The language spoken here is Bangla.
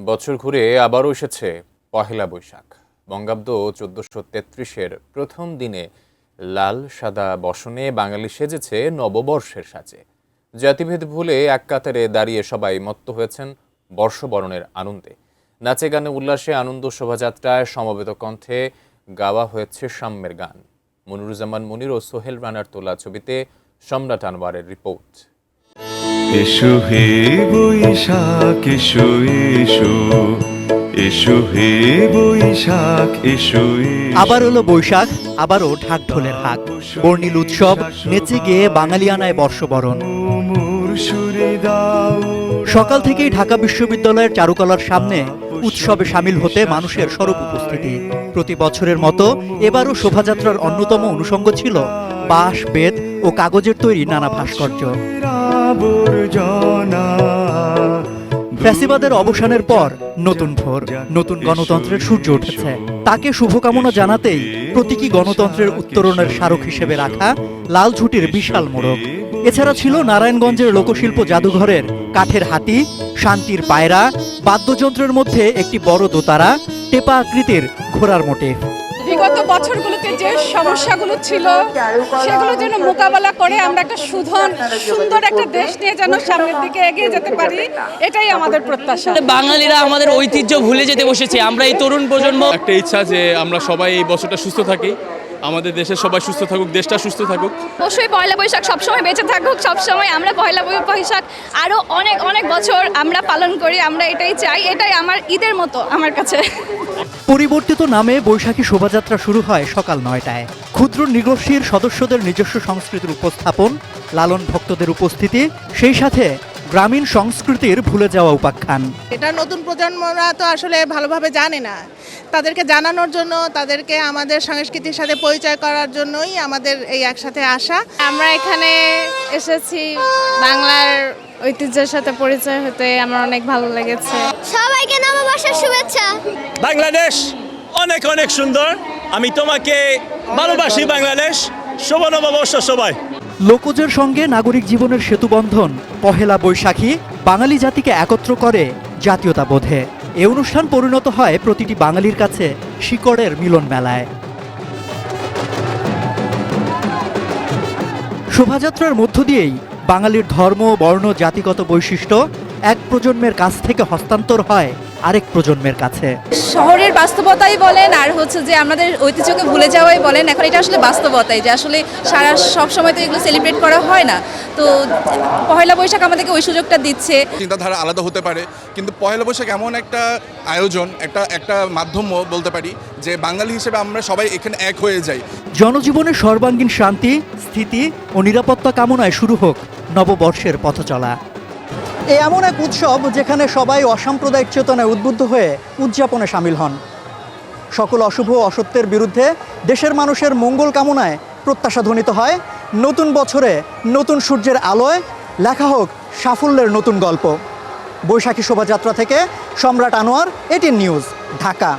বছর ঘুরে আবারও এসেছে পহেলা বৈশাখ। বঙ্গাব্দ 1433-এর প্রথম দিনে লাল সাদা বসনে বাঙালি সেজেছে নববর্ষের সাজে। জাতিভেদ ভুলে এক কাতারে দাঁড়িয়ে সবাই মত্ত হয়েছেন বর্ষবরণের আনন্দে। নাচে গানে উল্লাসে আনন্দ শোভাযাত্রায় সমবেত কণ্ঠে গাওয়া হয়েছে সাম্যের গান। মনিরুজ্জামান মনির ও সোহেল রানার তোলা ছবিতে সম্রাট আনোয়ারের রিপোর্ট। এসো হে বৈশাখ এসো এসো, এসো হে বৈশাখ এসো। আবার হলো বৈশাখ, আবারও ঢাক ঢোলের হাক, বর্ণিল উৎসব, নেচে গেয়ে বাঙালিয়ানায় বর্ষবরণ। সকাল থেকেই ঢাকা বিশ্ববিদ্যালয়ের চারুকলার সামনে উৎসবে সামিল হতে মানুষের সরব উপস্থিতি। প্রতি বছরের মতো এবারও শোভাযাত্রার অন্যতম অনুষঙ্গ ছিল বাঁশ, বেত ও কাগজের তৈরি নানা ভাস্কর্য। ফ্যাসিবাদের অবসানের পর নতুন ভোর, নতুন গণতন্ত্রের সূর্য উঠেছে। তাকে শুভকামনা জানাতেই প্রতীকী গণতন্ত্রের উত্তরণের স্মারক হিসেবে রাখা লাল ঝুটির বিশাল মোড়ক। এছাড়া ছিল নারায়ণগঞ্জের লোকশিল্প জাদুঘরের কাঠের হাতি, শান্তির পায়রা, বাদ্যযন্ত্রের মধ্যে একটি বড় দোতারা, টেপা আকৃতির ঘোড়ার মোটিফ। বিগত বছরগুলোতে যে সমস্যাগুলো ছিল সেগুলো যেন মোকাবেলা করে আমরা একটা সুন্দর একটা দেশ নিয়ে যেন সামনের দিকে এগিয়ে যেতে পারি, এটাই আমাদের প্রত্যাশা। বাঙালিরা আমাদের ঐতিহ্য ভুলে যেতে বসেছে। আমরা এই তরুণ প্রজন্ম একটা ইচ্ছা যে আমরা সবাই এই বছরটা সুস্থ থাকি, আমাদের দেশের সবাই সুস্থ থাকুক, দেশটা সুস্থ থাকুক। অবশ্যই পয়লা বৈশাখ সবসময় বেঁচে থাকুক, সবসময় আমরা পয়লা বৈশাখ আরও অনেক অনেক বছর আমরা পালন করি। আমরা এটাই চাই, এটাই আমার ঈদের মতো আমার কাছে। পরিবর্তিত নামে বৈশাখী শোভাযাত্রা শুরু হয় সকাল 9টায়। ক্ষুদ্র নৃগোষ্ঠীর সদস্যদের নিজস্ব সংস্কৃতির উপস্থাপন, লালন ভক্তদের উপস্থিতি, সেই সাথে গ্রামীণ সংস্কৃতির ভুলে যাওয়া উপাখ্যান। এটা নতুন প্রজন্মরা তো আসলে ভালোভাবে জানে না, তাদেরকে জানানোর জন্য, তাদেরকে আমাদের সংস্কৃতির সাথে পরিচয় করার জন্যই আমাদের এই একসাথে আসা। আমরা এখানে এসেছি বাংলার ঐতিহ্যের সাথে পরিচয় হতে, আমার অনেক ভালো লেগেছে। সবাইকে নববর্ষের শুভেচ্ছা। বাংলাদেশ অনেক অনেক সুন্দর, আমি তোমাকে ভালোবাসি বাংলাদেশ। শুভ নববর্ষ সবাই। লোকজের সঙ্গে নাগরিক জীবনের সেতুবন্ধন পহেলা বৈশাখী বাঙালি জাতিকে একত্র করে জাতীয়তাবোধে। এ অনুষ্ঠান পরিণত হয় প্রতিটি বাঙালির কাছে শিকড়ের মিলন মেলায়। শোভাযাত্রার মধ্য দিয়েই বাঙালির ধর্ম, বর্ণ, জাতিগত বৈশিষ্ট্য এক প্রজন্মের কাছ থেকে হস্তান্তর হয় আরেক প্রজন্মের কাছে। শহরের বাস্তবতাই বলেন আর হচ্ছে যে আমাদের ঐতিহ্যকে ভুলে যাওয়াই বলেন, এখন এটা আসলে বাস্তবতাই যে আসলে সব সময় তো এগুলো সেলিব্রেট করা হয় না। তো পহেলা বৈশাখ আমাদেরকে ওই সুযোগটা দিচ্ছে। চিন্তাধারা আলাদা হতে পারে, কিন্তু পহেলা বৈশাখ এমন একটা আয়োজন, একটা মাধ্যম বলতে পারি যে বাঙালি হিসেবে আমরা সবাই এখানে এক হয়ে যাই। জনজীবনের সর্বাঙ্গীন শান্তি, স্থিতি ও নিরাপত্তা কামনায় শুরু হোক নববর্ষের পথ চলা। এমন এক উৎসব যেখানে সবাই অসাম্প্রদায়িক চেতনায় উদ্বুদ্ধ হয়ে উদযাপনে সামিল হন। সকল অশুভ অসত্যের বিরুদ্ধে দেশের মানুষের মঙ্গল কামনায় প্রত্যাশা ধ্বনিত হয় নতুন বছরে নতুন সূর্যের আলোয় লেখা হোক সাফল্যের নতুন গল্প। বৈশাখী শোভাযাত্রা থেকে সম্রাট আনোয়ার, এটিএন নিউজ, ঢাকা।